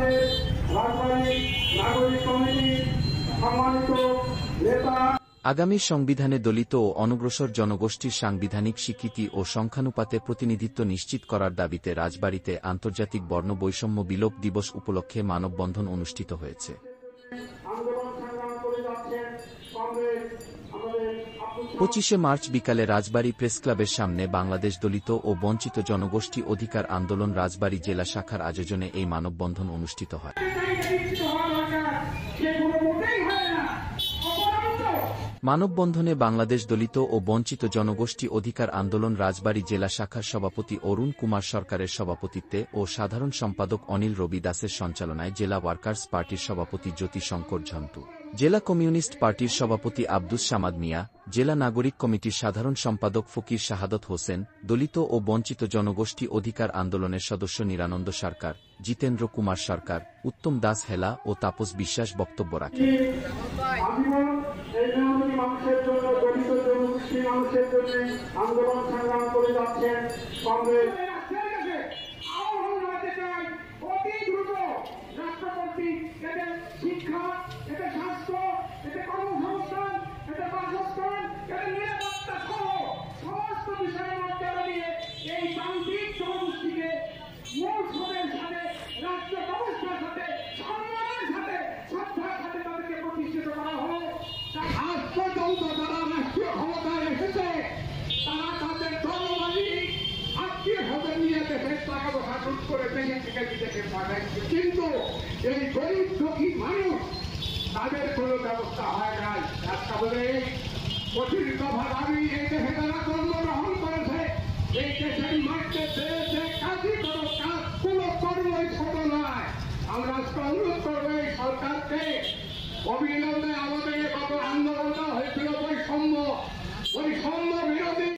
আমাদের রাজবাড়ী নাগরিক কমিটির সম্মানিত নেতা। আগামীর সংবিধানে দলিত ও অনগ্রসর জনগোষ্ঠীর সাংবিধানিক স্বীকৃতি ও সংখ্যানুপাতে প্রতিনিধিত্ব নিশ্চিত করার দাবিতে রাজবাড়ীতে আন্তর্জাতিক বর্ণ বৈষম্য বিলোপ দিবস উপলক্ষে মানববন্ধন অনুষ্ঠিত হয়েছে। 25শে মার্চ বিকালে রাজবাড়ী প্রেসক্লাবের সামনে বাংলাদেশ দলিত ও বঞ্চিত জনগোষ্ঠী অধিকার আন্দোলন রাজবাড়ী জেলা শাখার আয়োজনে এই মানববন্ধন অনুষ্ঠিত হয়। মানববন্ধনে বাংলাদেশ দলিত ও বঞ্চিত জনগোষ্ঠী অধিকার আন্দোলন রাজবাড়ী জেলা শাখার সভাপতি অরুণ কুমার সরকারের সভাপতিত্বে ও সাধারণ সম্পাদক অনিল রবি দাসের সঞ্চালনায় জেলা ওয়ার্কার্স পার্টির সভাপতি জ্যোতি শঙ্কর ঝন্টু, জেলা কমিউনিস্ট পার্টির সভাপতি আব্দুস সামাদ মিয়া, জেলা নাগরিক কমিটির সাধারণ সম্পাদক ফকির শাহাদত হোসেন, দলিত ও বঞ্চিত জনগোষ্ঠী অধিকার আন্দোলনের সদস্য নিরানন্দ সরকার, জিতেন্দ্র কুমার সরকার, উত্তম দাস হেলা ও তাপস বিশ্বাস বক্তব্য রাখেন। আন্দোলন সংগ্রাম করে যাচ্ছেন কংগ্রেস। শিক্ষা, এটা স্বাস্থ্য, এটা কর্মসংস্থান, এটা বাসস্থান, এটা নিরাপত্তা সহ সমস্ত বিষয়ের মধ্যে নিয়ে এই বাণিজ্যিক জনগোষ্ঠীকে মূল স্রোতের সাথে রাষ্ট্র ব্যবস্থার সাথে সম্মানের সাথে শ্রদ্ধার সাথে তাদেরকে প্রতিষ্ঠিত করা হলো। আজ পর্যন্ত যারা রাষ্ট্রীয় ক্ষমতায় এসেছে তারা তাদের জনবাণী আত্মীয় ভাবে নিয়ে দেশের টাকা পয়সা লুট করে দেশে থেকে বিদেশে পাঠাচ্ছে, কিন্তু এই গরিব দুঃখী মানুষ তাদের কোনো ব্যবস্থা হয় নাই। একটা বলে কঠিন দফা দাবি এই দেশে তারা জন্মগ্রহণ করেছে, এই দেশের মাঠে দেশে কাজই কোনো কাজ কোনো কর্মই ছোট নয়। আমরা অনুরোধ করবো এই সরকারকে অবিলম্বে